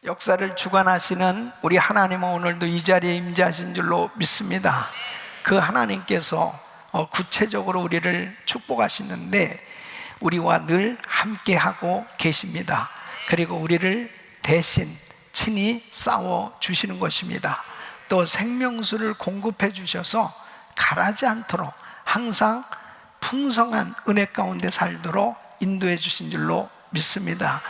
역사를 주관하시는 우리 하나님은 오늘도 이 자리에 임재하신 줄로 믿습니다. 그 하나님께서 구체적으로 우리를 축복하시는데 우리와 늘 함께하고 계십니다. 그리고 우리를 대신 친히 싸워 주시는 것입니다. 또 생명수를 공급해 주셔서 가라지 않도록 항상 풍성한 은혜 가운데 살도록 인도해 주신 줄로 믿습니다.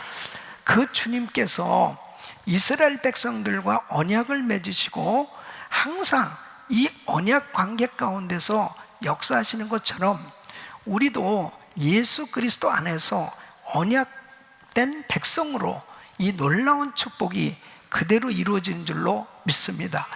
그 주님께서 이스라엘 백성들과 언약을 맺으시고 항상 이 언약 관계 가운데서 역사하시는 것처럼 우리도 예수 그리스도 안에서 언약된 백성으로 이 놀라운 축복이 그대로 이루어지는 줄로 믿습니다.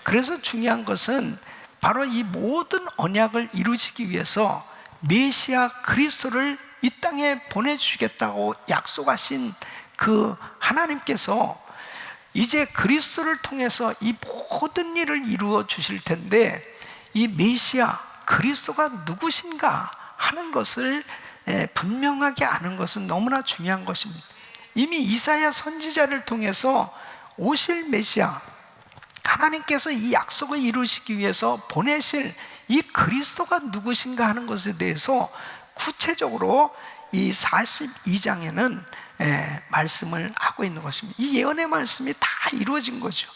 그래서 중요한 것은 바로 이 모든 언약을 이루시기 위해서 메시아 그리스도를 이 땅에 보내주시겠다고 약속하신 그 하나님께서 이제 그리스도를 통해서 이 모든 일을 이루어 주실 텐데 이 메시아 그리스도가 누구신가 하는 것을 분명하게 아는 것은 너무나 중요한 것입니다. 이미 이사야 선지자를 통해서 오실 메시아 하나님께서 이 약속을 이루시기 위해서 보내실 이 그리스도가 누구신가 하는 것에 대해서 구체적으로 이 42장에는 말씀을 하고 있는 것입니다. 이 예언의 말씀이 다 이루어진 거죠.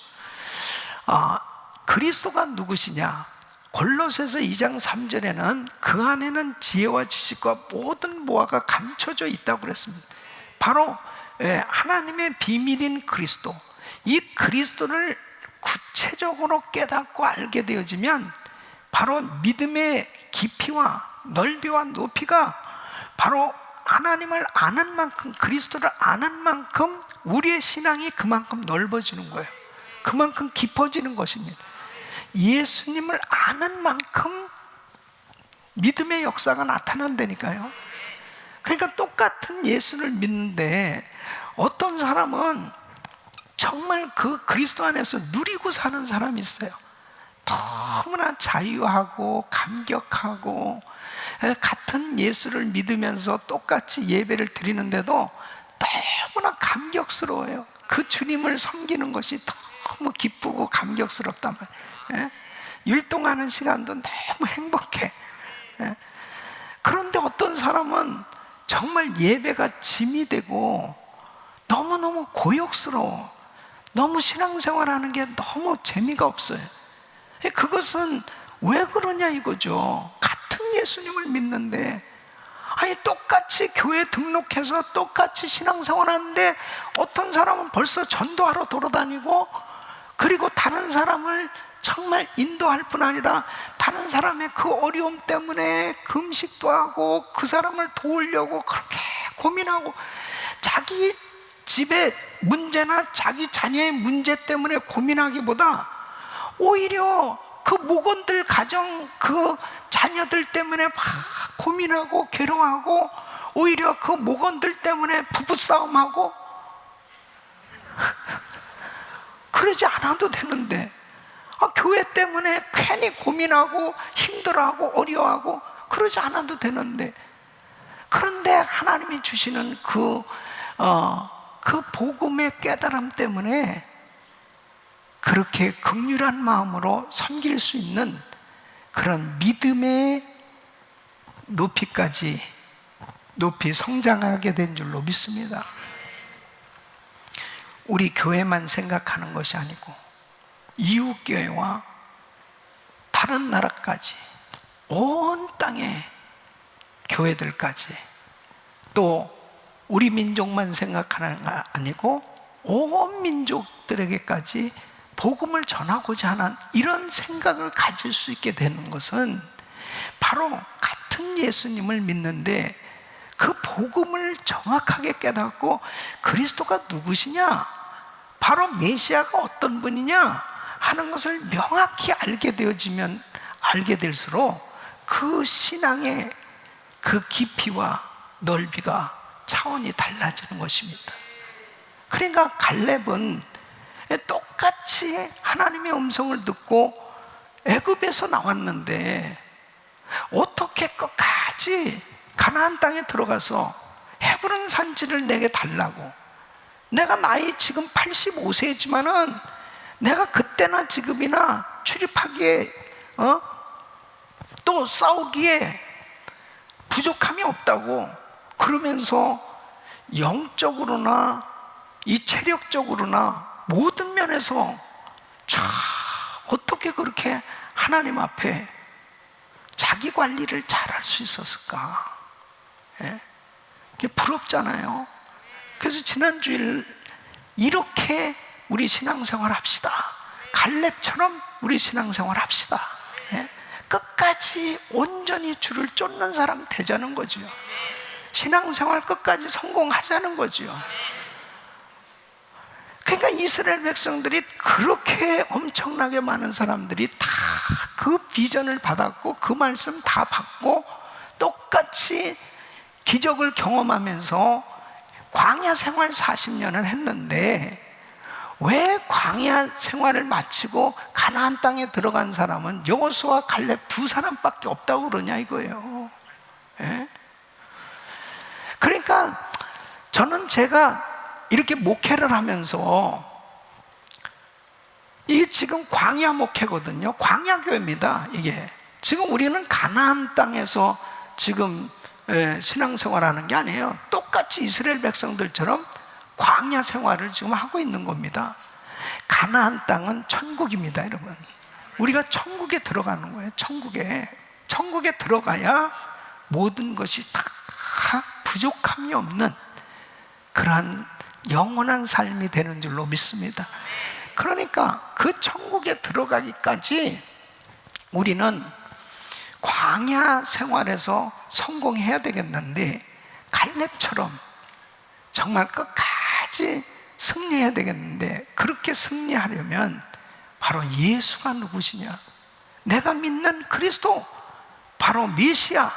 그리스도가 누구시냐? 골로새서 2장 3절에는 그 안에는 지혜와 지식과 모든 보화가 감춰져 있다고 그랬습니다. 바로 하나님의 비밀인 그리스도, 이 그리스도를 구체적으로 깨닫고 알게 되어지면 바로 믿음의 깊이와 넓이와 높이가 바로 하나님을 아는 만큼, 그리스도를 아는 만큼 우리의 신앙이 그만큼 넓어지는 거예요. 그만큼 깊어지는 것입니다. 예수님을 아는 만큼 믿음의 역사가 나타난다니까요. 그러니까 똑같은 예수를 믿는데 어떤 사람은 정말 그 그리스도 안에서 누리고 사는 사람이 있어요. 너무나 자유하고 감격하고 같은 예수를 믿으면서 똑같이 예배를 드리는데도 너무나 감격스러워요. 그 주님을 섬기는 것이 너무 기쁘고 감격스럽단 말이에요. 율동하는 시간도 너무 행복해. 그런데 어떤 사람은 정말 예배가 짐이 되고 너무너무 고역스러워. 너무 신앙생활하는 게 너무 재미가 없어요. 그것은 왜 그러냐 이거죠. 같은 예수님을 믿는데 아니 똑같이 교회 등록해서 똑같이 신앙생활하는데 어떤 사람은 벌써 전도하러 돌아다니고 그리고 다른 사람을 정말 인도할 뿐 아니라 다른 사람의 그 어려움 때문에 금식도 하고 그 사람을 도우려고 그렇게 고민하고 자기 집의 문제나 자기 자녀의 문제 때문에 고민하기보다 오히려 그 목원들 가정 그 자녀들 때문에 막 고민하고 괴로워하고 오히려 그 목원들 때문에 부부싸움하고 그러지 않아도 되는데 교회 때문에 괜히 고민하고 힘들어하고 어려워하고 그러지 않아도 되는데 그런데 하나님이 주시는 그 복음의 깨달음 때문에 그렇게 긍휼한 마음으로 섬길 수 있는 그런 믿음의 높이 성장하게 된 줄로 믿습니다. 우리 교회만 생각하는 것이 아니고 이웃교회와 다른 나라까지 온 땅의 교회들까지 또 우리 민족만 생각하는 게 아니고 온 민족들에게까지 복음을 전하고자 하는 이런 생각을 가질 수 있게 되는 것은 바로 같은 예수님을 믿는데 그 복음을 정확하게 깨닫고 그리스도가 누구시냐, 바로 메시아가 어떤 분이냐 하는 것을 명확히 알게 되어지면 알게 될수록 그 신앙의 그 깊이와 넓이가 차원이 달라지는 것입니다. 그러니까 갈렙은 똑같이 하나님의 음성을 듣고 애굽에서 나왔는데 어떻게 끝까지 가나안 땅에 들어가서 헤브론 산지를 내게 달라고 내가 나이 지금 85세지만은 내가 그때나 지금이나 출입하기에 또 싸우기에 부족함이 없다고, 그러면서 영적으로나 이 체력적으로나 모든 면에서 참 어떻게 그렇게 하나님 앞에 자기 관리를 잘할 수 있었을까? 예? 그게 부럽잖아요. 그래서 지난 주일 이렇게 우리 신앙생활 합시다. 갈렙처럼 우리 신앙생활 합시다. 예? 끝까지 온전히 주를 쫓는 사람 되자는 거지요. 신앙생활 끝까지 성공하자는 거지요. 그러니까 이스라엘 백성들이 그렇게 엄청나게 많은 사람들이 다 그 비전을 받았고 그 말씀 다 받고 똑같이 기적을 경험하면서 광야 생활 40년을 했는데, 왜 광야 생활을 마치고 가나안 땅에 들어간 사람은 여호수아와 갈렙 두 사람밖에 없다고 그러냐 이거예요. 예? 그러니까 저는 제가 이렇게 목회를 하면서, 이게 지금 광야 목회거든요. 광야 교회입니다. 이게 지금 우리는 가나안 땅에서 지금 신앙생활하는 게 아니에요. 똑같이 이스라엘 백성들처럼 광야 생활을 지금 하고 있는 겁니다. 가나안 땅은 천국입니다, 여러분. 우리가 천국에 들어가는 거예요. 천국에 들어가야 모든 것이 다 부족함이 없는 그러한 영원한 삶이 되는 줄로 믿습니다. 그러니까 그 천국에 들어가기까지 우리는 광야 생활에서 성공해야 되겠는데, 갈렙처럼 정말 끝까지 승리해야 되겠는데, 그렇게 승리하려면 바로 예수가 누구시냐, 내가 믿는 그리스도 바로 메시아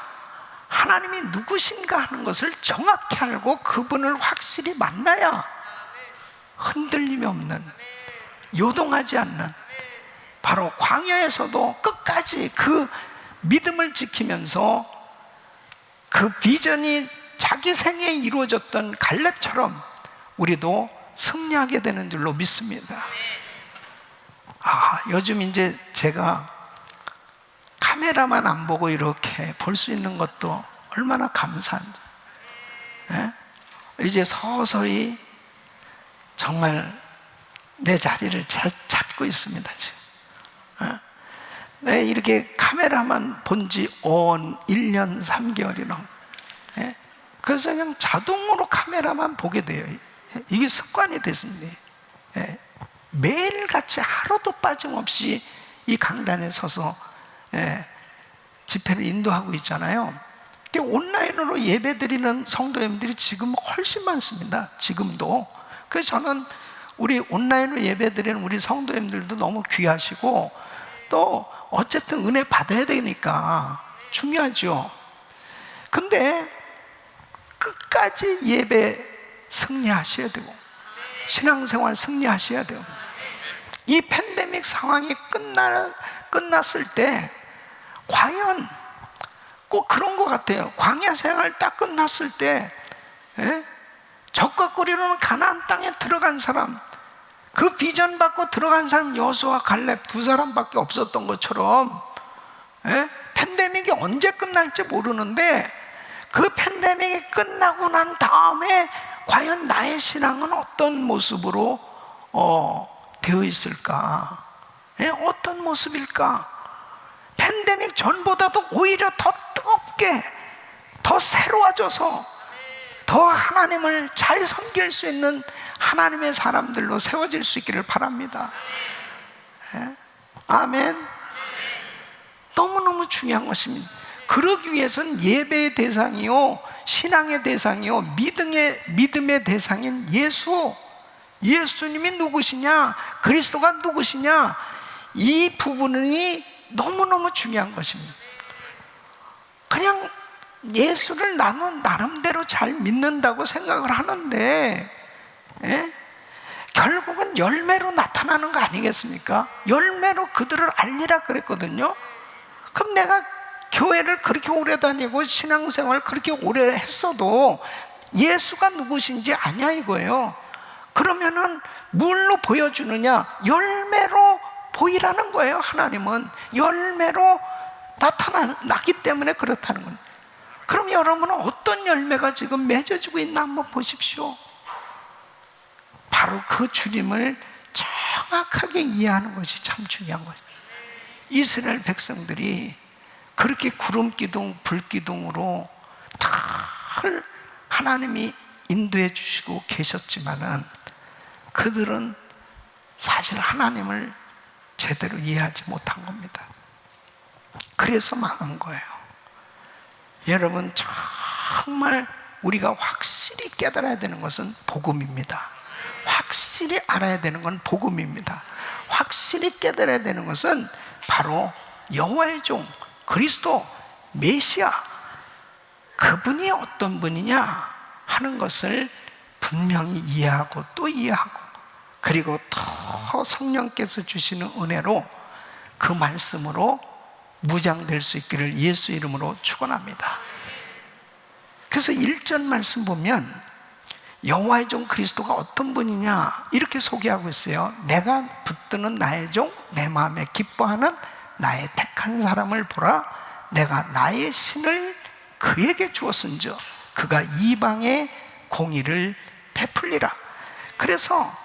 하나님이 누구신가 하는 것을 정확히 알고 그분을 확실히 만나야 흔들림이 없는, 요동하지 않는, 바로 광야에서도 끝까지 그 믿음을 지키면서 그 비전이 자기 생애에 이루어졌던 갈렙처럼 우리도 승리하게 되는 줄로 믿습니다. 요즘 이제 제가 카메라만 안 보고 이렇게 볼 수 있는 것도 얼마나 감사한지. 예? 이제 서서히 정말 내 자리를 찾고 있습니다, 지금. 네, 이렇게 카메라만 본 지 1년 3개월이 넘. 예? 그래서 그냥 자동으로 카메라만 보게 돼요. 이게 습관이 됐습니다. 예? 매일같이 하루도 빠짐없이 이 강단에 서서 집회를 인도하고 있잖아요. 온라인으로 예배드리는 성도님들이 지금 훨씬 많습니다. 지금도. 그래서 저는 우리 온라인으로 예배드리는 우리 성도님들도 너무 귀하시고, 또 어쨌든 은혜 받아야 되니까 중요하죠. 근데 끝까지 예배 승리하셔야 되고 신앙생활 승리하셔야 돼요. 이 팬데믹 상황이 끝났을 때 과연 꼭 그런 것 같아요. 광야 생활 딱 끝났을 때 적과 꼬리로는 가나안 땅에 들어간 사람, 그 비전 받고 들어간 사람 여호수아와 갈렙 두 사람밖에 없었던 것처럼, 팬데믹이 언제 끝날지 모르는데 그 팬데믹이 끝나고 난 다음에 과연 나의 신앙은 어떤 모습으로 되어 있을까? 어떤 모습일까? 팬데믹 전보다도 오히려 더 뜨겁게, 더 새로워져서 더 하나님을 잘 섬길 수 있는 하나님의 사람들로 세워질 수 있기를 바랍니다. 아멘. 너무너무 중요한 것입니다. 그러기 위해서는 예배의 대상이요, 신앙의 대상이요, 믿음의 대상인 예수님이 누구시냐, 그리스도가 누구시냐, 이 부분이 너무너무 중요한 것입니다. 그냥 예수를 나는 나름대로 잘 믿는다고 생각을 하는데, 결국은 열매로 나타나는 거 아니겠습니까? 열매로 그들을 알리라 그랬거든요. 그럼 내가 교회를 그렇게 오래 다니고 신앙생활 그렇게 오래 했어도 예수가 누구신지 아냐 이거예요. 그러면은 뭘로 보여주느냐? 열매로 보이라는 거예요. 하나님은 열매로 나타나기 때문에 그렇다는 거예요. 그럼 여러분은 어떤 열매가 지금 맺어지고 있나 한번 보십시오. 바로 그 주님을 정확하게 이해하는 것이 참 중요한 거죠. 이스라엘 백성들이 그렇게 구름기둥, 불기둥으로 늘 하나님이 인도해 주시고 계셨지만은 그들은 사실 하나님을 제대로 이해하지 못한 겁니다. 그래서 망한 거예요. 여러분, 정말 우리가 확실히 깨달아야 되는 것은 복음입니다. 확실히 알아야 되는 건 복음입니다. 확실히 깨달아야 되는 것은 바로 여호와의 종 그리스도 메시아, 그분이 어떤 분이냐 하는 것을 분명히 이해하고 또 이해하고, 그리고 더 성령께서 주시는 은혜로 그 말씀으로 무장될 수 있기를 예수 이름으로 축원합니다. 그래서 1절 말씀 보면 여호와의 종 그리스도가 어떤 분이냐 이렇게 소개하고 있어요. 내가 붙드는 나의 종, 내 마음에 기뻐하는 나의 택한 사람을 보라. 내가 나의 신을 그에게 주었은즉 그가 이방의 공의를 베풀리라. 그래서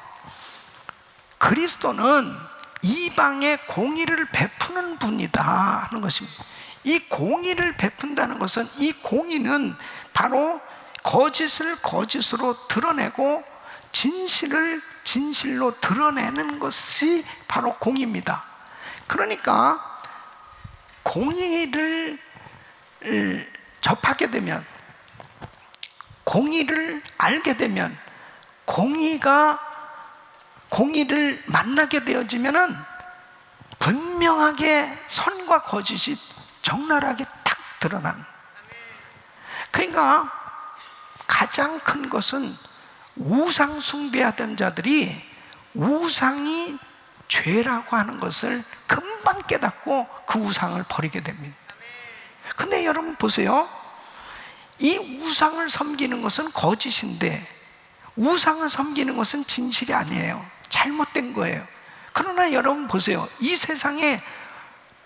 그리스도는 이방의 공의를 베푸는 분이다 하는 것입니다. 이 공의를 베푼다는 것은, 이 공의는 바로 거짓을 거짓으로 드러내고 진실을 진실로 드러내는 것이 바로 공의입니다. 그러니까 공의를 접하게 되면, 공의를 알게 되면, 공의를 만나게 되어지면은 분명하게 선과 거짓이 적나라하게 딱 드러나는. 그러니까 가장 큰 것은 우상 숭배하던 자들이 우상이 죄라고 하는 것을 금방 깨닫고 그 우상을 버리게 됩니다. 근데 여러분 보세요. 이 우상을 섬기는 것은 거짓인데 우상을 섬기는 것은 진실이 아니에요. 잘못된 거예요. 그러나 여러분 보세요. 이 세상에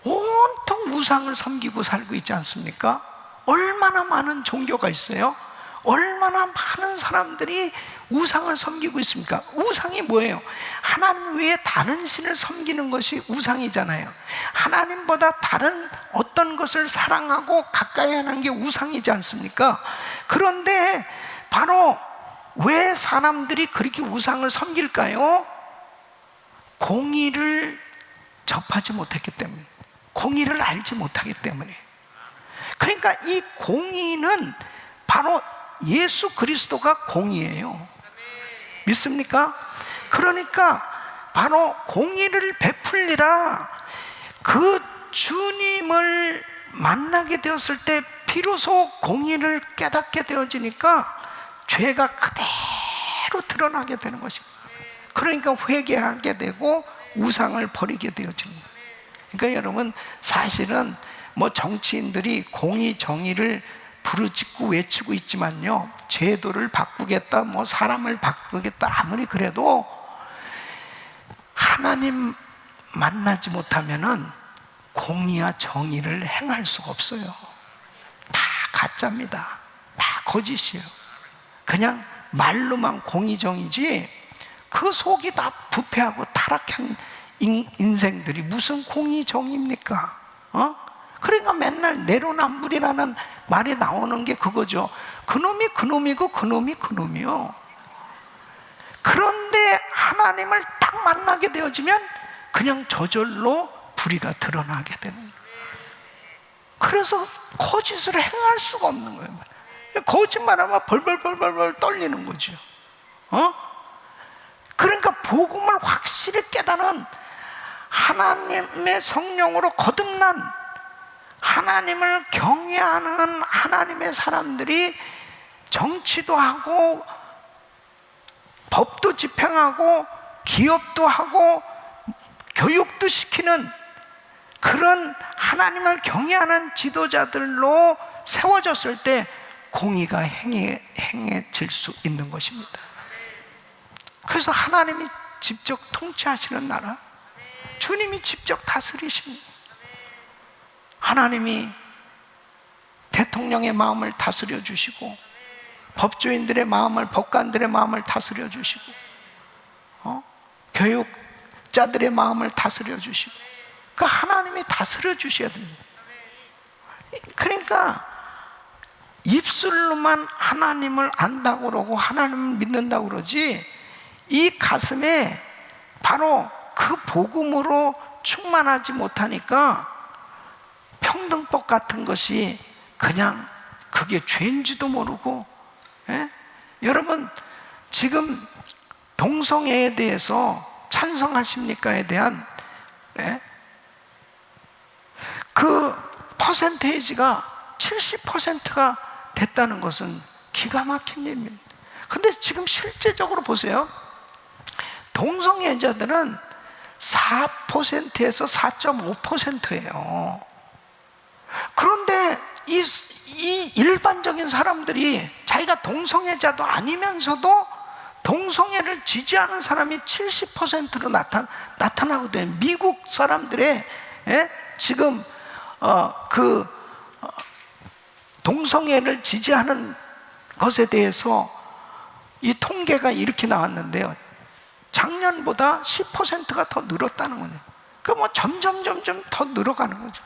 온통 우상을 섬기고 살고 있지 않습니까? 얼마나 많은 종교가 있어요? 얼마나 많은 사람들이 우상을 섬기고 있습니까? 우상이 뭐예요? 하나님 외에 다른 신을 섬기는 것이 우상이잖아요. 하나님보다 다른 어떤 것을 사랑하고 가까이 하는 게 우상이지 않습니까? 그런데 바로 왜 사람들이 그렇게 우상을 섬길까요? 공의를 접하지 못했기 때문에, 공의를 알지 못하기 때문에. 그러니까 이 공의는 바로 예수 그리스도가 공의예요. 믿습니까? 그러니까 바로 공의를 베풀리라. 그 주님을 만나게 되었을 때 비로소 공의를 깨닫게 되어지니까 죄가 그대로 드러나게 되는 것입니다. 그러니까 회개하게 되고 우상을 버리게 되어집니다. 그러니까 여러분, 사실은 뭐 정치인들이 공의 정의를 부르짖고 외치고 있지만요, 제도를 바꾸겠다, 뭐 사람을 바꾸겠다 아무리 그래도 하나님 만나지 못하면은 공의와 정의를 행할 수가 없어요. 다 가짜입니다. 다 거짓이에요. 그냥 말로만 공의 정의지 그 속이 다 부패하고 타락한 인생들이 무슨 공의 정의입니까? 그러니까 맨날 내로남불이라는 말이 나오는 게 그거죠. 그놈이 그놈이고 그놈이 그놈이요. 그런데 하나님을 딱 만나게 되어지면 그냥 저절로 불의가 드러나게 되는 거예요. 그래서 거짓을 행할 수가 없는 거예요. 거짓말하면 벌벌벌벌 떨리는 거죠. 그러니까 복음을 확실히 깨달은 하나님의 성령으로 거듭난 하나님을 경외하는 하나님의 사람들이 정치도 하고 법도 집행하고 기업도 하고 교육도 시키는 그런 하나님을 경외하는 지도자들로 세워졌을 때 공의가 행해질 수 있는 것입니다. 그래서 하나님이 직접 통치하시는 나라, 주님이 직접 다스리시는, 하나님이 대통령의 마음을 다스려 주시고, 법조인들의 마음을, 법관들의 마음을 다스려 주시고, 교육자들의 마음을 다스려 주시고, 그 하나님이 다스려 주셔야 됩니다. 그러니까 입술로만 하나님을 안다고 그러고 하나님을 믿는다고 그러지, 이 가슴에 바로 그 복음으로 충만하지 못하니까 평등법 같은 것이 그냥 그게 죄인지도 모르고, 여러분 지금 동성애에 대해서 찬성하십니까에 대한 그 퍼센테이지가 70%가 됐다는 것은 기가 막힌 일입니다. 근데 지금 실제적으로 보세요. 동성애자들은 4%에서 4.5%예요. 그런데 이 일반적인 사람들이 자기가 동성애자도 아니면서도 동성애를 지지하는 사람이 70%로 나타나거든요. 미국 사람들의 지금 동성애를 지지하는 것에 대해서 이 통계가 이렇게 나왔는데요. 작년보다 10%가 더 늘었다는 거예요. 그 뭐 점점 더 늘어가는 거죠.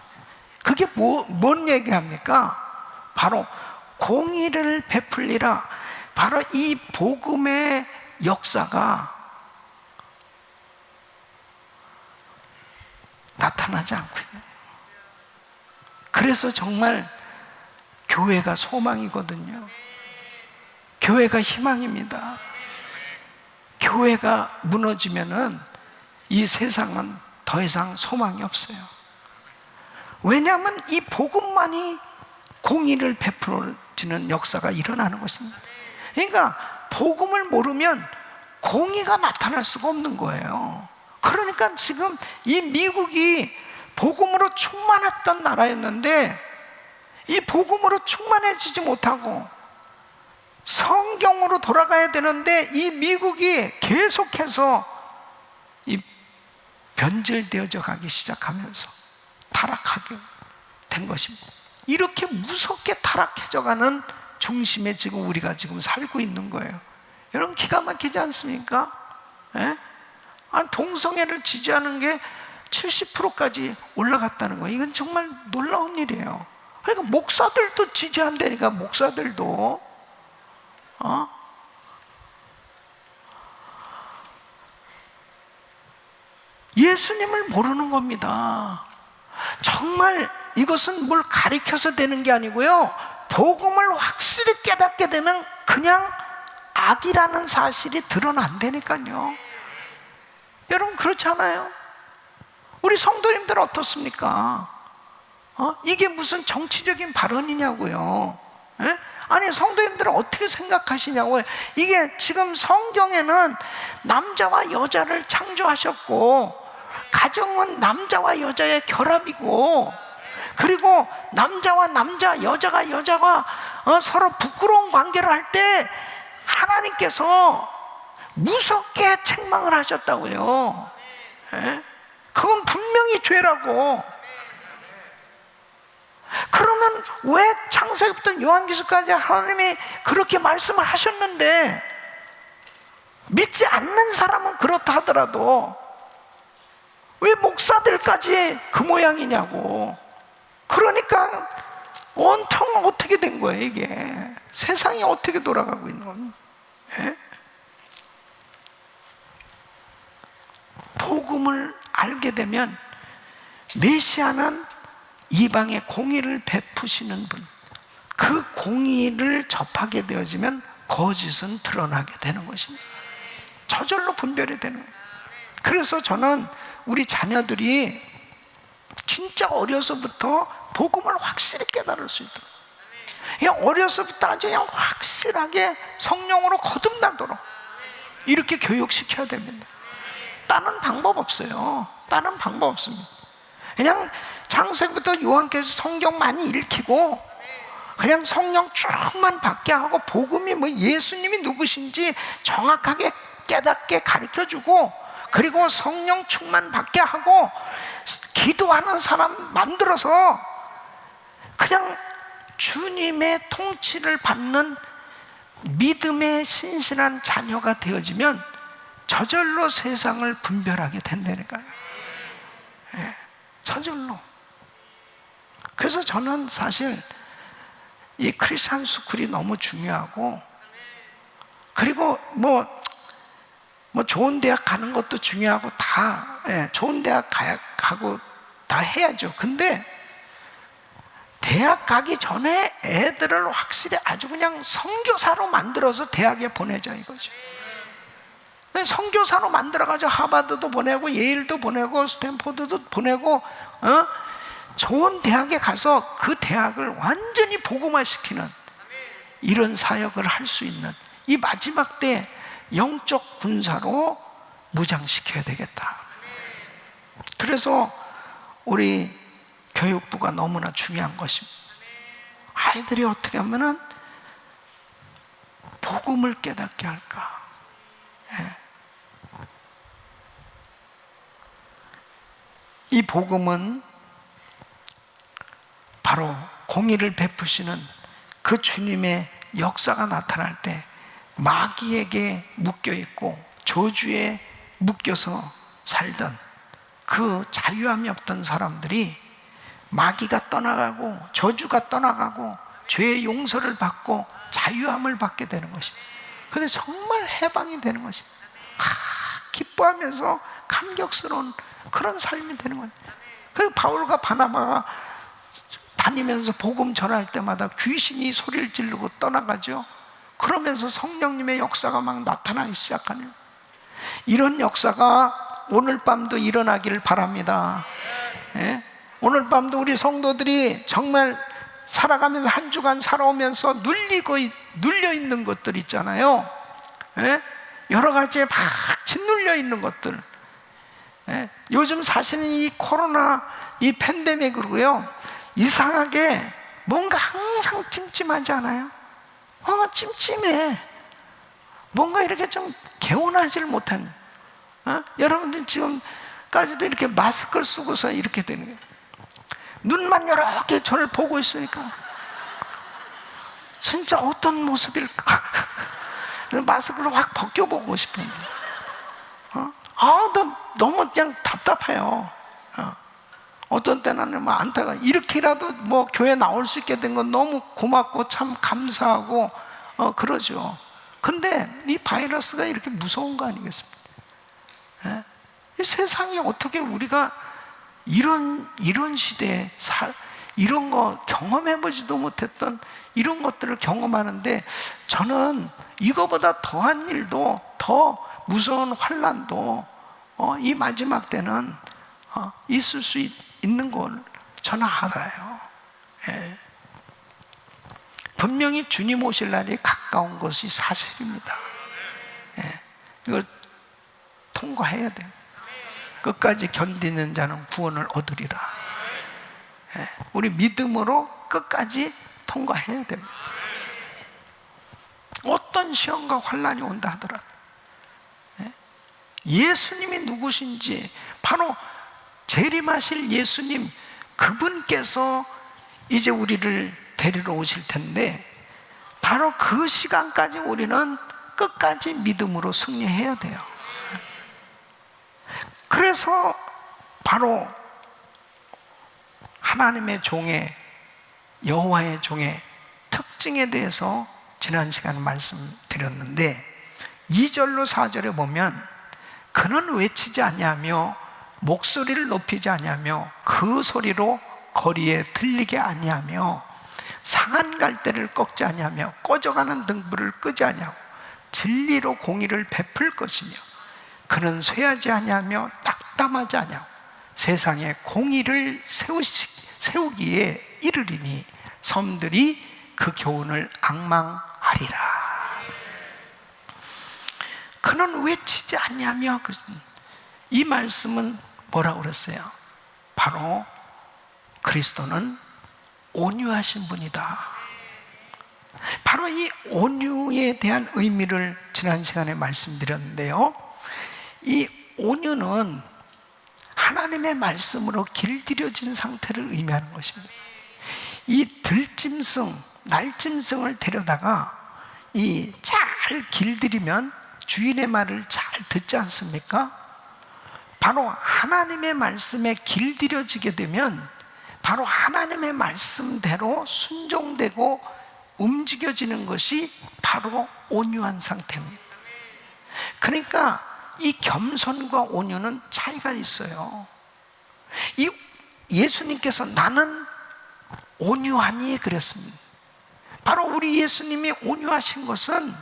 그게 뭔 얘기합니까? 바로 공의를 베풀리라. 바로 이 복음의 역사가 나타나지 않고 있는 거예요. 그래서 정말 교회가 소망이거든요. 교회가 희망입니다. 교회가 무너지면은 이 세상은 더 이상 소망이 없어요. 왜냐하면 이 복음만이 공의를 베풀어지는 역사가 일어나는 것입니다. 그러니까 복음을 모르면 공의가 나타날 수가 없는 거예요. 그러니까 지금 이 미국이 복음으로 충만했던 나라였는데 이 복음으로 충만해지지 못하고 성경으로 돌아가야 되는데 이 미국이 계속해서 이 변질되어져 가기 시작하면서 타락하게 된 것입니다. 이렇게 무섭게 타락해져 가는 중심에 지금 우리가 지금 살고 있는 거예요. 여러분 기가 막히지 않습니까? 아니, 동성애를 지지하는 게 70%까지 올라갔다는 거예요. 이건 정말 놀라운 일이에요. 그러니까 목사들도 지지한다니까. 목사들도 예수님을 모르는 겁니다. 정말 이것은 뭘 가리켜서 되는 게 아니고요, 복음을 확실히 깨닫게 되면 그냥 악이라는 사실이 드러난다니까요. 여러분 그렇지 않아요? 우리 성도님들 어떻습니까? 이게 무슨 정치적인 발언이냐고요. 아니 성도님들은 어떻게 생각하시냐고요. 이게 지금 성경에는 남자와 여자를 창조하셨고 가정은 남자와 여자의 결합이고, 그리고 남자와 남자, 여자가 서로 부끄러운 관계를 할 때 하나님께서 무섭게 책망을 하셨다고요. 그건 분명히 죄라고. 그러면 왜 창세기부터 요한계시까지 하나님이 그렇게 말씀을 하셨는데 믿지 않는 사람은 그렇다 하더라도 왜 목사들까지 그 모양이냐고. 그러니까 온통 어떻게 된 거예요 이게. 세상이 어떻게 돌아가고 있는 겁니까? 복음을 알게 되면 메시아는 이방에 공의를 베푸시는 분, 그 공의를 접하게 되어지면 거짓은 드러나게 되는 것입니다. 저절로 분별이 되는 거예요. 그래서 저는 우리 자녀들이 진짜 어려서부터 복음을 확실히 깨달을 수 있도록, 그냥 어려서부터 아주 그냥 확실하게 성령으로 거듭나도록 이렇게 교육시켜야 됩니다. 다른 방법 없어요. 다른 방법 없습니다. 그냥 창세기부터 요한께서 성경 많이 읽히고 그냥 성령 쭉만 받게 하고 복음이 뭐 예수님이 누구신지 정확하게 깨닫게 가르쳐주고, 그리고 성령 충만 받게 하고, 기도하는 사람 만들어서 그냥 주님의 통치를 받는 믿음의 신실한 자녀가 되어지면 저절로 세상을 분별하게 된다니까요. 예, 저절로. 그래서 저는 사실 이 크리스천 스쿨이 너무 중요하고, 그리고 뭐 좋은 대학 가는 것도 중요하고 다, 좋은 대학 가고 다 해야죠. 근데 대학 가기 전에 애들을 확실히 아주 그냥 선교사로 만들어서 대학에 보내자 이거죠. 선교사로 만들어가지고 하버드도 보내고 예일도 보내고 스탠포드도 보내고, 좋은 대학에 가서 그 대학을 완전히 복음화시키는 이런 사역을 할 수 있는, 이 마지막 때 영적 군사로 무장시켜야 되겠다. 그래서 우리 교육부가 너무나 중요한 것입니다. 아이들이 어떻게 하면은 복음을 깨닫게 할까? 이 복음은 바로 공의를 베푸시는 그 주님의 역사가 나타날 때 마귀에게 묶여있고 저주에 묶여서 살던 그 자유함이 없던 사람들이 마귀가 떠나가고 저주가 떠나가고 죄의 용서를 받고 자유함을 받게 되는 것입니다. 그런데 정말 해방이 되는 것입니다. 기뻐하면서 감격스러운 그런 삶이 되는 거예요. 그래서 바울과 바나바가 다니면서 복음 전할 때마다 귀신이 소리를 지르고 떠나가죠. 그러면서 성령님의 역사가 막 나타나기 시작하는, 이런 역사가 오늘 밤도 일어나기를 바랍니다. 오늘 밤도 우리 성도들이 정말 살아가면서 한 주간 살아오면서 눌려 있는 것들 있잖아요. 여러 가지에 막 짓눌려 있는 것들. 요즘 사실은 이 코로나 이 팬데믹으로요, 이상하게 뭔가 항상 찜찜하지 않아요? 찜찜해. 뭔가 이렇게 좀 개운하지를 못한, 여러분들 지금까지도 이렇게 마스크를 쓰고서 이렇게 되는 거예요. 눈만 이렇게 저를 보고 있으니까 진짜 어떤 모습일까? 마스크를 확 벗겨보고 싶은 거예요. 너무 그냥 답답해요. 어떤 때는 뭐 안타가, 이렇게라도 뭐 교회 나올 수 있게 된 건 너무 고맙고 참 감사하고 그러죠. 근데 이 바이러스가 이렇게 무서운 거 아니겠습니까? 이 세상에 어떻게 우리가 이런 시대에 이런 거 경험해보지도 못했던 이런 것들을 경험하는데, 저는 이거보다 더한 일도, 더 무서운 환난도 이 마지막 때는 있을 수 있는 걸 저는 알아요. 분명히 주님 오실 날이 가까운 것이 사실입니다. 이걸 통과해야 돼요. 끝까지 견디는 자는 구원을 얻으리라. 우리 믿음으로 끝까지 통과해야 됩니다. 어떤 시험과 환난이 온다 하더라도 예수님이 누구신지, 바로 재림하실 예수님, 그분께서 이제 우리를 데리러 오실 텐데, 바로 그 시간까지 우리는 끝까지 믿음으로 승리해야 돼요. 그래서 바로 하나님의 종의, 여호와의 종의 특징에 대해서 지난 시간에 말씀드렸는데, 2절로 4절에 보면 그는 외치지 아니하며 목소리를 높이지 아니하며 그 소리로 거리에 들리게 아니하며 상한 갈대를 꺾지 아니하며 꺼져가는 등불을 끄지 아니하고 진리로 공의를 베풀 것이며 그는 쇠하지 아니하며 낙담하지 아니하고 세상에 공의를 세우기에 이르리니 섬들이 그 교훈을 앙망하리라. 그는 외치지 않냐며, 이 말씀은 뭐라고 그랬어요? 바로 그리스도는 온유하신 분이다. 바로 이 온유에 대한 의미를 지난 시간에 말씀드렸는데요, 이 온유는 하나님의 말씀으로 길들여진 상태를 의미하는 것입니다. 이 들짐승, 날짐승을 데려다가 이 잘 길들이면 주인의 말을 잘 듣지 않습니까? 바로 하나님의 말씀에 길들여지게 되면 바로 하나님의 말씀대로 순종되고 움직여지는 것이 바로 온유한 상태입니다. 그러니까 이 겸손과 온유는 차이가 있어요. 이 예수님께서 나는 온유하니 그랬습니다. 바로 우리 예수님이 온유하신 것은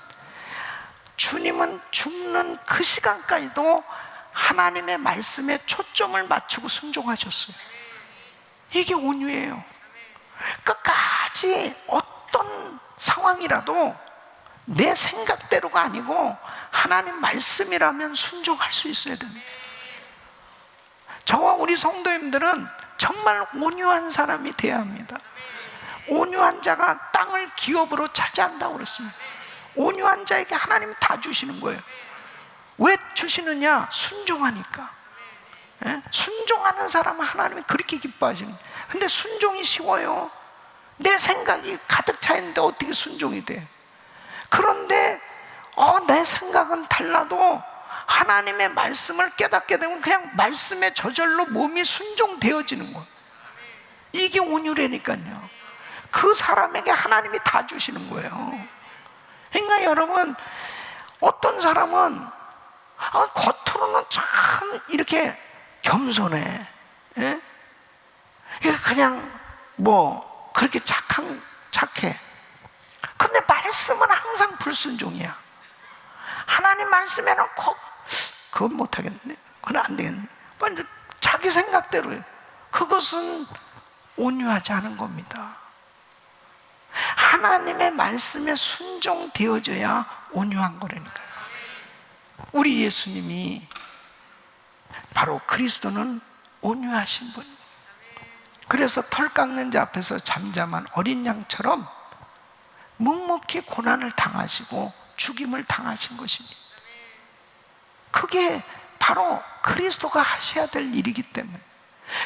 주님은 죽는 그 시간까지도 하나님의 말씀에 초점을 맞추고 순종하셨어요. 이게 온유예요. 끝까지 어떤 상황이라도 내 생각대로가 아니고 하나님 말씀이라면 순종할 수 있어야 됩니다. 저와 우리 성도님들은 정말 온유한 사람이 되어야 합니다. 온유한 자가 땅을 기업으로 차지한다고 그랬습니다. 온유한 자에게 하나님 다 주시는 거예요. 왜 주시느냐? 순종하니까. 예? 순종하는 사람은 하나님이 그렇게 기뻐하시는 거예요. 근데 순종이 쉬워요. 내 생각이 가득 차 있는데 어떻게 순종이 돼? 그런데 내 생각은 달라도 하나님의 말씀을 깨닫게 되면 그냥 말씀에 저절로 몸이 순종되어지는 거예요. 이게 온유라니까요. 그 사람에게 하나님이 다 주시는 거예요. 그러니까 여러분, 어떤 사람은 겉으로는 참 이렇게 겸손해, 예? 그냥 뭐 그렇게 착해. 근데 말씀은 항상 불순종이야. 하나님 말씀에는 그건 못하겠네, 그건 안 되겠네, 완전 자기 생각대로 해. 그것은 온유하지 않은 겁니다. 하나님의 말씀에 순종되어져야 온유한 거라니까요. 우리 예수님이 바로 그리스도는 온유하신 분입니다. 그래서 털 깎는 자 앞에서 잠잠한 어린 양처럼 묵묵히 고난을 당하시고 죽임을 당하신 것입니다. 그게 바로 그리스도가 하셔야 될 일이기 때문에,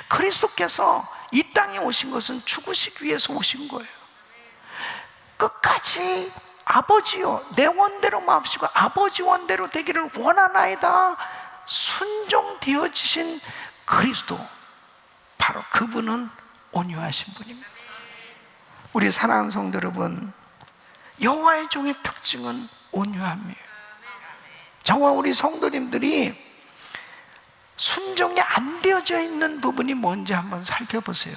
그리스도께서 이 땅에 오신 것은 죽으시기 위해서 오신 거예요. 끝까지 아버지요, 내 원대로 마옵시고 아버지 원대로 되기를 원하나이다 순종되어지신 그리스도, 바로 그분은 온유하신 분입니다. 우리 사랑하는 성도 여러분, 여호와의 종의 특징은 온유함이에요. 저와 우리 성도님들이 순종이 안 되어져 있는 부분이 뭔지 한번 살펴보세요.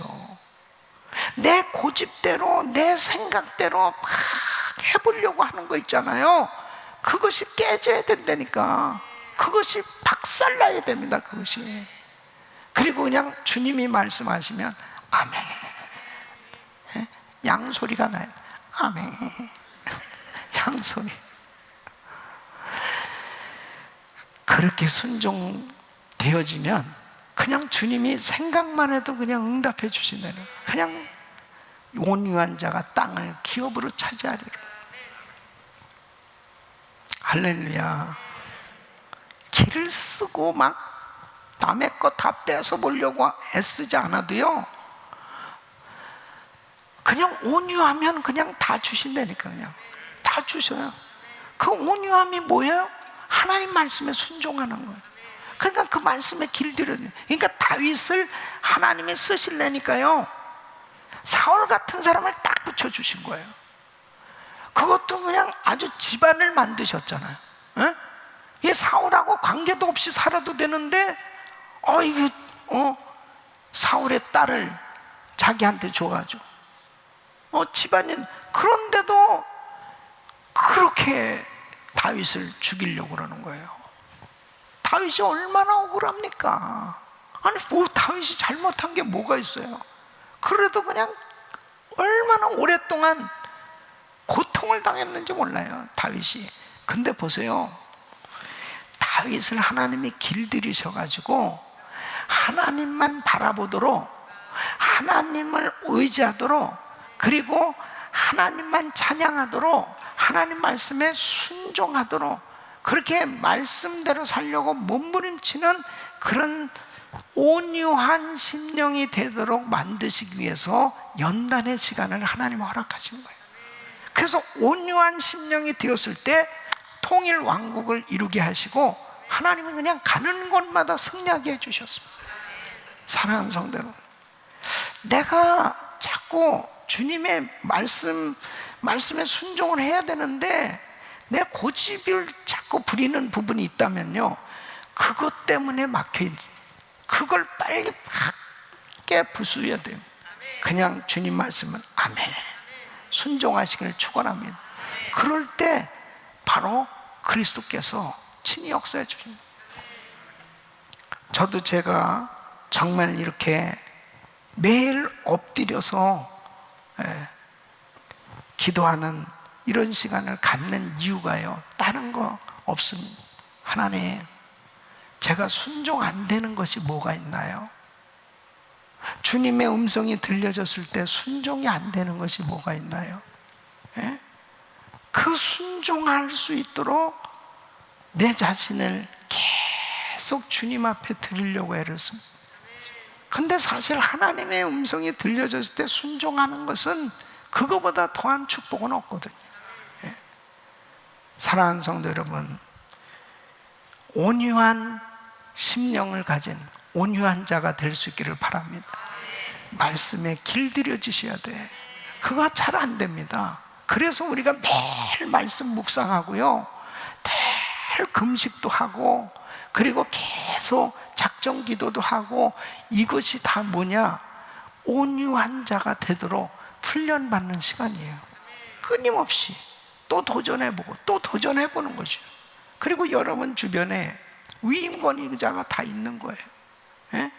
내 고집대로, 내 생각대로 막 해보려고 하는 거 있잖아요. 그것이 깨져야 된다니까. 그것이 박살나야 됩니다. 그것이. 그리고 그냥 주님이 말씀하시면 아멘, 양소리가 나요. 아멘, 양소리. 그렇게 순종되어지면 그냥 주님이 생각만 해도 그냥 응답해 주신다는 거예요. 그냥 온유한 자가 땅을 기업으로 차지하리라. 할렐루야. 길을 쓰고 막 남의 거 다 뺏어 보려고 애쓰지 않아도요, 그냥 온유하면 그냥 다 주신다니까. 그냥 다 주셔요. 그 온유함이 뭐예요? 하나님 말씀에 순종하는 거예요. 그러니까 그 말씀에 길들여요. 그러니까 다윗을 하나님이 쓰실래니까요, 사울 같은 사람을 딱 붙여주신 거예요. 그것도 그냥 아주 집안을 만드셨잖아요. 이 사울하고 관계도 없이 살아도 되는데 이게 사울의 딸을 자기한테 줘가지고 집안인, 그런데도 그렇게 다윗을 죽이려고 그러는 거예요. 다윗이 얼마나 억울합니까? 아니 뭐 다윗이 잘못한 게 뭐가 있어요? 그래도 그냥 얼마나 오랫동안 고통을 당했는지 몰라요, 다윗이. 근데 보세요, 다윗을 하나님이 길들이셔가지고 하나님만 바라보도록, 하나님을 의지하도록, 그리고 하나님만 찬양하도록, 하나님 말씀에 순종하도록, 그렇게 말씀대로 살려고 몸부림치는 그런 온유한 심령이 되도록 만드시기 위해서 연단의 시간을 하나님 허락하신 거예요. 그래서 온유한 심령이 되었을 때 통일 왕국을 이루게 하시고, 하나님은 그냥 가는 곳마다 승리하게 해주셨습니다. 사랑하는 성도 여러분, 내가 자꾸 주님의 말씀에 순종을 해야 되는데 내 고집을 자꾸 부리는 부분이 있다면요, 그것 때문에 막혀있는, 그걸 빨리 밖에 부수어야 돼요. 그냥 주님 말씀은 아멘, 순종하시기를 축원합니다. 그럴 때 바로 그리스도께서 친히 역사해 주십니다. 저도 제가 정말 이렇게 매일 엎드려서 기도하는 이런 시간을 갖는 이유가요, 다른 거 없습니다. 하나님, 제가 순종 안 되는 것이 뭐가 있나요? 주님의 음성이 들려졌을 때 순종이 안 되는 것이 뭐가 있나요? 예? 그 순종할 수 있도록 내 자신을 계속 주님 앞에 드리려고 애를 씁니다. 근데 사실 하나님의 음성이 들려졌을 때 순종하는 것은 그거보다 더한 축복은 없거든요. 예. 사랑하는 성도 여러분, 온유한 심령을 가진 온유한 자가 될 수 있기를 바랍니다. 말씀에 길들여지셔야 돼. 그거 잘 안 됩니다. 그래서 우리가 매일 말씀 묵상하고요, 매일 금식도 하고, 그리고 계속 작정 기도도 하고, 이것이 다 뭐냐? 온유한 자가 되도록 훈련받는 시간이에요. 끊임없이 또 도전해보고 또 도전해보는 거죠. 그리고 여러분 주변에 위임 권위자가 다 있는 거예요. 예?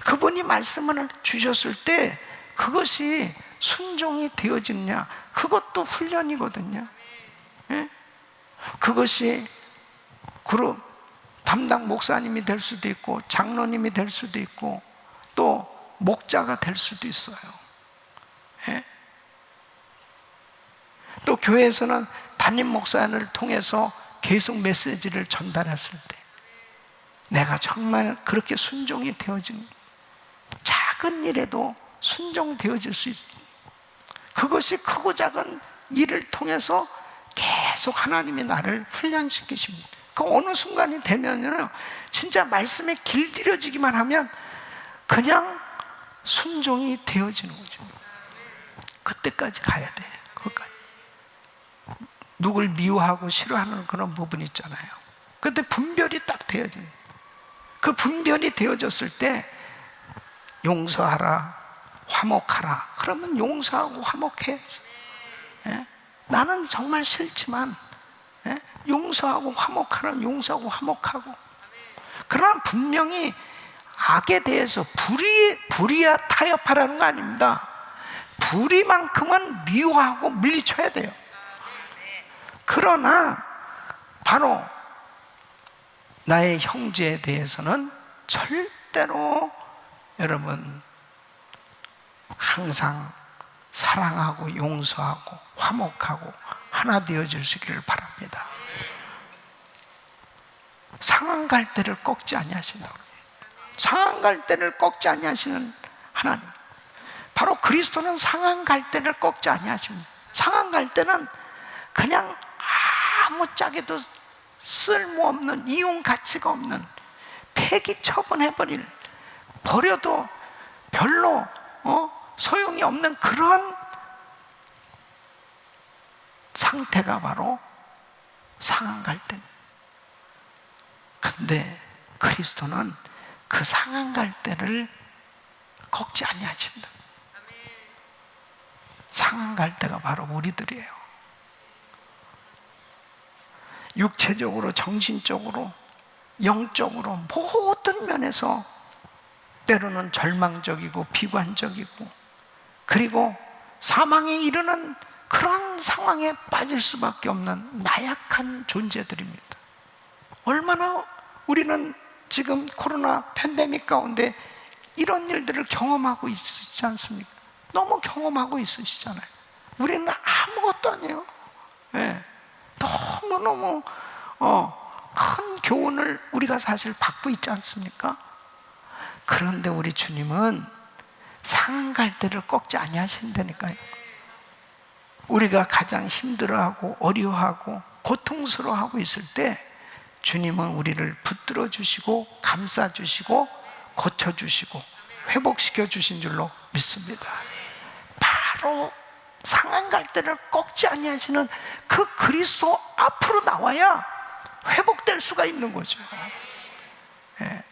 그분이 말씀을 주셨을 때 그것이 순종이 되어지느냐, 그것도 훈련이거든요. 예? 그것이 그룹 담당 목사님이 될 수도 있고, 장로님이 될 수도 있고, 또 목자가 될 수도 있어요. 예? 또 교회에서는 담임 목사를 통해서 계속 메시지를 전달했을 때 내가 정말 그렇게 순종이 되어진, 작은 일에도 순종되어질 수 있습니다. 그것이 크고 작은 일을 통해서 계속 하나님이 나를 훈련시키십니다. 그 어느 순간이 되면은 진짜 말씀에 길들여지기만 하면 그냥 순종이 되어지는 거죠. 그때까지 가야 돼. 그것까지. 누굴 미워하고 싫어하는 그런 부분이 있잖아요. 그때 분별이 딱 되어집니다. 그 분별이 되어졌을 때 용서하라, 화목하라. 그러면 용서하고 화목해야지. 예? 나는 정말 싫지만, 예? 용서하고 화목하라면 용서하고 화목하고. 그러나 분명히 악에 대해서 불의야 타협하라는 거 아닙니다. 불의만큼은 미워하고 물리쳐야 돼요. 그러나 바로 나의 형제에 대해서는 절대로 여러분 항상 사랑하고 용서하고 화목하고 하나 되어질 수 있기를 바랍니다. 상한 갈대를 꺾지 아니하신다고. 상한 갈대를 꺾지 아니하시는 하나님, 바로 그리스도는 상한 갈대를 꺾지 아니하십니다. 상한 갈대는 그냥 아무짝에도 쓸모없는, 이용 가치가 없는, 폐기 처분해버릴, 버려도 별로 소용이 없는 그런 상태가 바로 상한 갈대입니다. 근데 그리스도는 그 상한 갈대를 꺾지 아니하신다. 상한 갈대가 바로 우리들이에요. 육체적으로, 정신적으로, 영적으로 모든 면에서 때로는 절망적이고 비관적이고, 그리고 사망에 이르는 그런 상황에 빠질 수밖에 없는 나약한 존재들입니다. 얼마나 우리는 지금 코로나 팬데믹 가운데 이런 일들을 경험하고 있지 않습니까? 너무 경험하고 있으시잖아요. 우리는 아무것도 아니에요. 예. 너무너무 큰 교훈을 우리가 사실 받고 있지 않습니까? 그런데 우리 주님은 상한 갈대를 꺾지 아니하신다니까요. 우리가 가장 힘들어하고 어려워하고 고통스러워하고 있을 때 주님은 우리를 붙들어 주시고 감싸 주시고 고쳐 주시고 회복시켜 주신 줄로 믿습니다. 바로 상한 갈대를 꺾지 아니하시는 그 그리스도 앞으로 나와야 회복될 수가 있는 거죠. 예.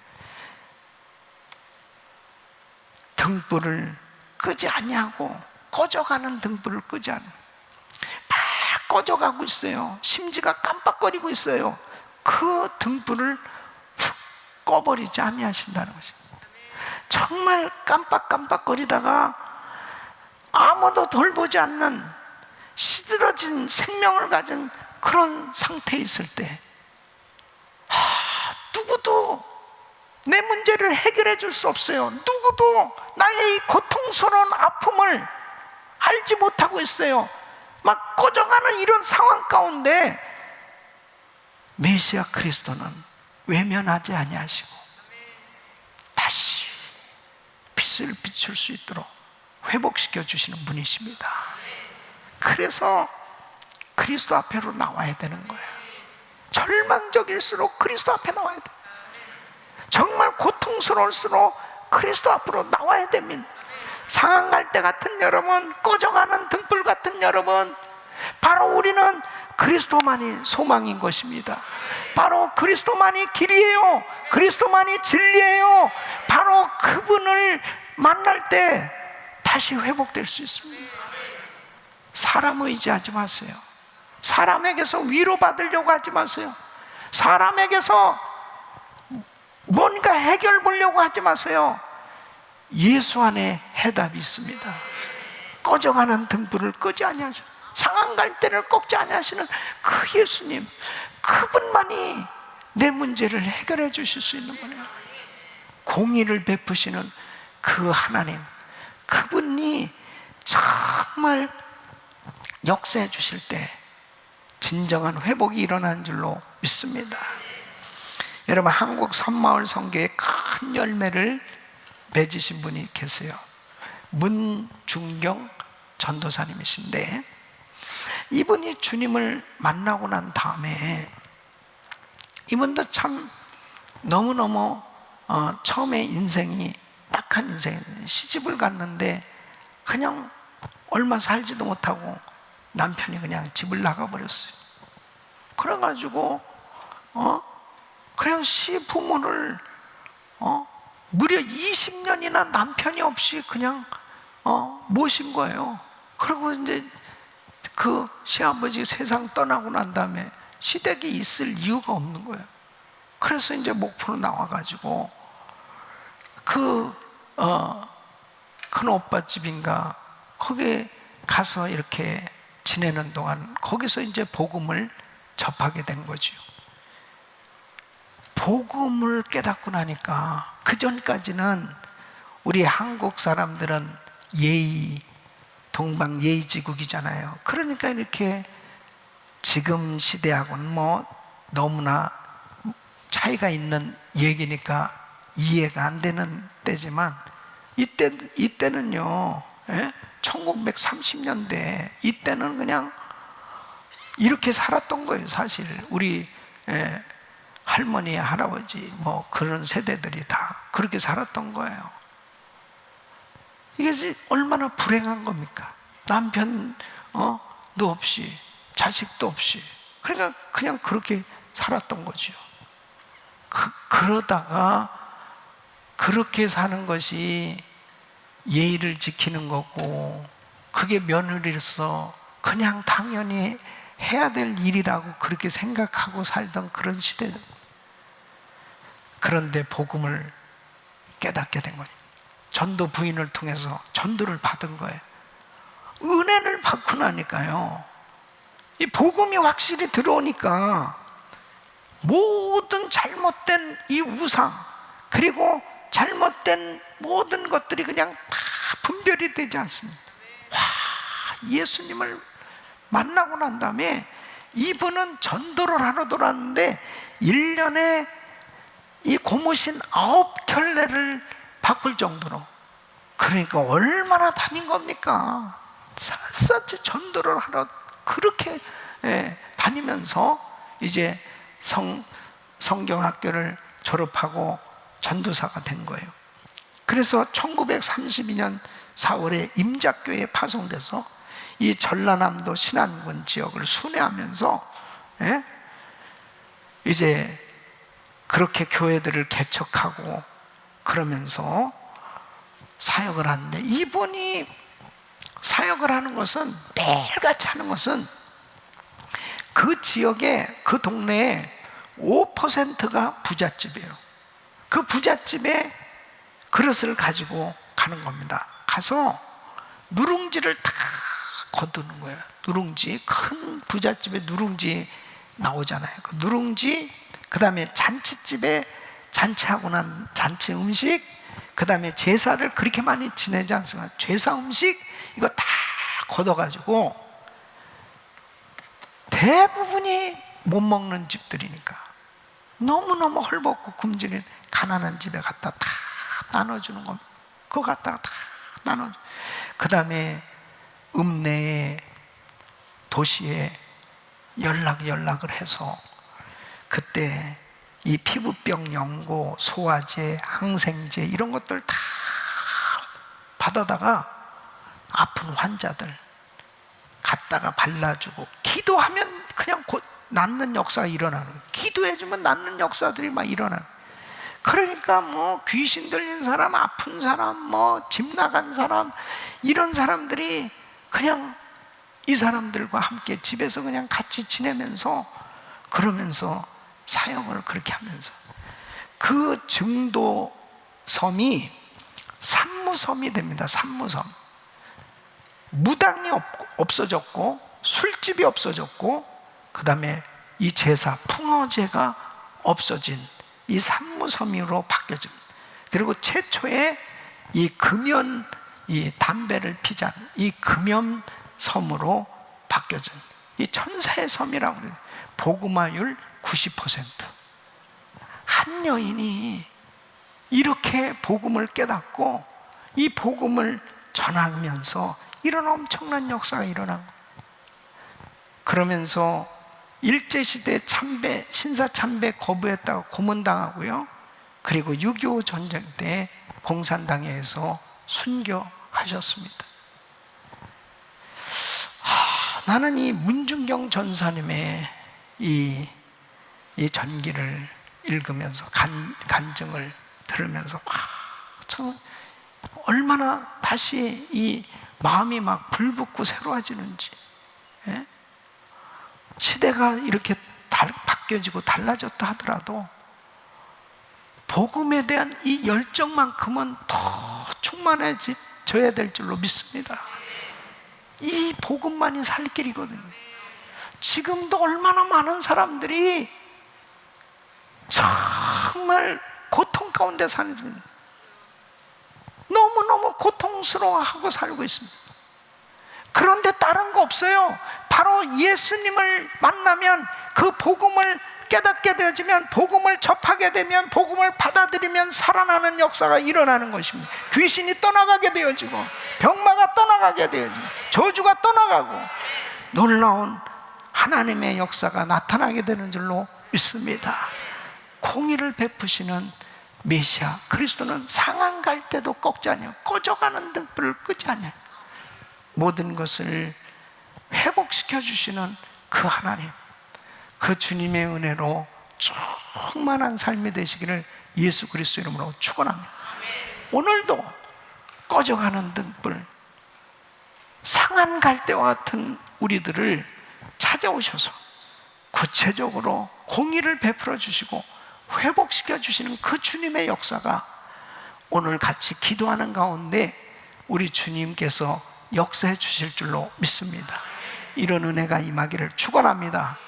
등불을 끄지 아니하고 꺼져가는 등불을 끄지 않아. 막 꺼져가고 있어요. 심지가 깜빡거리고 있어요. 그 등불을 훅 꺼버리지 아니하신다는 것입니다. 정말 깜빡깜빡거리다가 아무도 돌보지 않는 시들어진 생명을 가진 그런 상태에 있을 때 누구도 내 문제를 해결해 줄 수 없어요. 누구도 나의 이 고통스러운 아픔을 알지 못하고 있어요. 막 꺼져가는 이런 상황 가운데 메시아 그리스도는 외면하지 아니하시고 다시 빛을 비출 수 있도록 회복시켜 주시는 분이십니다. 그래서 그리스도 앞으로 나와야 되는 거예요. 절망적일수록 그리스도 앞에 나와야 돼요. 정말 고통스러울수록 그리스도 앞으로 나와야 됩니다. 상한 갈대 같은 여러분, 꺼져가는 등불 같은 여러분, 바로 우리는 그리스도만이 소망인 것입니다. 바로 그리스도만이 길이에요. 그리스도만이 진리예요. 바로 그분을 만날 때 다시 회복될 수 있습니다. 사람 의지하지 마세요. 사람에게서 위로받으려고 하지 마세요. 사람에게서 뭔가 해결 보려고 하지 마세요. 예수 안에 해답이 있습니다. 꺼져가는 등불을 끄지 아니하시고 상한 갈대를 꺾지 아니하시는 그 예수님, 그분만이 내 문제를 해결해 주실 수 있는 분이에요. 공의를 베푸시는 그 하나님, 그분이 정말 역사해 주실 때 진정한 회복이 일어나는 줄로 믿습니다. 여러분, 한국 섬마을 선교의 큰 열매를 맺으신 분이 계세요. 문중경 전도사님이신데, 이분이 주님을 만나고 난 다음에 이분도 참 너무너무 처음에 인생이 딱한 인생이에요. 시집을 갔는데 그냥 얼마 살지도 못하고 남편이 그냥 집을 나가버렸어요. 그래가지고 그냥 시부모를 무려 20년이나 남편이 없이 그냥 모신 거예요. 그리고 이제 그 시아버지 세상 떠나고 난 다음에 시댁에 있을 이유가 없는 거예요. 그래서 이제 목포로 나와가지고 그 큰 오빠 집인가 거기에 가서 이렇게 지내는 동안 거기서 이제 복음을 접하게 된 거죠. 복음을 깨닫고 나니까 그 전까지는 우리 한국 사람들은 동방 예의지국이잖아요. 그러니까 이렇게 지금 시대하고는 뭐 너무나 차이가 있는 얘기니까 이해가 안 되는 때지만 이때는요, 1930년대 이때는 그냥 이렇게 살았던 거예요. 사실 우리 할머니, 할아버지 뭐 그런 세대들이 다 그렇게 살았던 거예요. 이게 얼마나 불행한 겁니까? 남편도 없이 자식도 없이, 그러니까 그냥 그렇게 살았던 거죠. 그러다가 그렇게 사는 것이 예의를 지키는 거고 그게 며느리로서 그냥 당연히 해야 될 일이라고 그렇게 생각하고 살던 그런 시대. 그런데 복음을 깨닫게 된 거예요. 전도 부인을 통해서 전도를 받은 거예요. 은혜를 받고 나니까요, 이 복음이 확실히 들어오니까 모든 잘못된 이 우상, 그리고 잘못된 모든 것들이 그냥 다 분별이 되지 않습니다. 와, 예수님을 만나고 난 다음에 이분은 전도를 하러 돌았는데 1년에 이 고무신 9켤레를 바꿀 정도로, 그러니까 얼마나 다닌 겁니까? 샅샅이 전도를 하러 그렇게 다니면서 이제 성경학교를 졸업하고 전도사가 된 거예요. 그래서 1932년 4월에 임작교회에 파송돼서 이 전라남도 신안군 지역을 순회하면서 이제 그렇게 교회들을 개척하고 그러면서 사역을 하는데, 이분이 사역을 하는 것은, 매일같이 하는 것은 그 지역에, 그 동네에 5%가 부잣집이에요. 그 부잣집에 그릇을 가지고 가는 겁니다. 가서 누룽지를 다 거두는 거예요. 누룽지, 큰 부잣집에 누룽지 나오잖아요. 그 누룽지, 그 다음에 잔치집에 잔치하고 난 잔치 음식, 그 다음에 제사를 그렇게 많이 지내지 않습니까? 제사 음식, 이거 다 걷어가지고, 대부분이 못 먹는 집들이니까 너무너무 헐벗고 굶주린 가난한 집에 갖다 다 나눠주는 겁니다. 그거 갖다가 다 나눠줘. 그 다음에 읍내에, 도시에 연락을 해서 그때 이 피부병 연고, 소화제, 항생제 이런 것들 다 받아다가 아픈 환자들 갖다가 발라주고, 기도하면 그냥 곧 낫는 역사가 일어나는 거예요. 기도해주면 낫는 역사들이 막 일어나는 거예요. 그러니까 뭐 귀신 들린 사람, 아픈 사람, 뭐 집 나간 사람, 이런 사람들이 그냥 이 사람들과 함께 집에서 그냥 같이 지내면서, 그러면서 사역을 그렇게 하면서, 그 증도 섬이 산무섬이 됩니다. 산무섬. 무당이 없어졌고, 술집이 없어졌고, 그 다음에 이 제사, 풍어제가 없어진 이 산무섬으로 바뀌어집니다. 그리고 최초의 이 금연, 이 담배를 피지 않는 이 금연섬으로 바뀌어진 이 천사의 섬이라고 그래요. 복음화율 90%. 한 여인이 이렇게 복음을 깨닫고 이 복음을 전하면서 이런 엄청난 역사가 일어난 거예요. 그러면서 일제시대 참배, 신사참배 거부했다가 고문당하고요. 그리고 6.25 전쟁 때 공산당에서 순교하셨습니다. 나는 이 문중경 전사님의 이 전기를 읽으면서 간증을 들으면서 참 얼마나 다시 이 마음이 막 불붙고 새로워지는지. 시대가 이렇게 바뀌어지고 달라졌다 하더라도 복음에 대한 이 열정만큼은 더 충만해져야 될 줄로 믿습니다. 이 복음만이 살 길이거든요. 지금도 얼마나 많은 사람들이 정말 고통 가운데 사는 중, 너무너무 고통스러워하고 살고 있습니다. 그런데 다른 거 없어요. 바로 예수님을 만나면, 그 복음을 깨닫게 되어지면, 복음을 접하게 되면, 복음을 받아들이면 살아나는 역사가 일어나는 것입니다. 귀신이 떠나가게 되어지고, 병마가 떠나가게 되어지고, 저주가 떠나가고, 놀라운 하나님의 역사가 나타나게 되는 줄로 믿습니다. 공의를 베푸시는 메시아 그리스도는 상한 갈 때도 꺾지 않냐, 꺼져가는 등불을 끄지 않냐, 모든 것을 회복시켜 주시는 그 하나님, 그 주님의 은혜로 충만한 삶이 되시기를 예수 그리스도 이름으로 축원합니다. 오늘도 꺼져가는 등불, 상한 갈대와 같은 우리들을 찾아오셔서 구체적으로 공의를 베풀어 주시고 회복시켜 주시는 그 주님의 역사가 오늘 같이 기도하는 가운데 우리 주님께서 역사해 주실 줄로 믿습니다. 이런 은혜가 임하기를 축원합니다.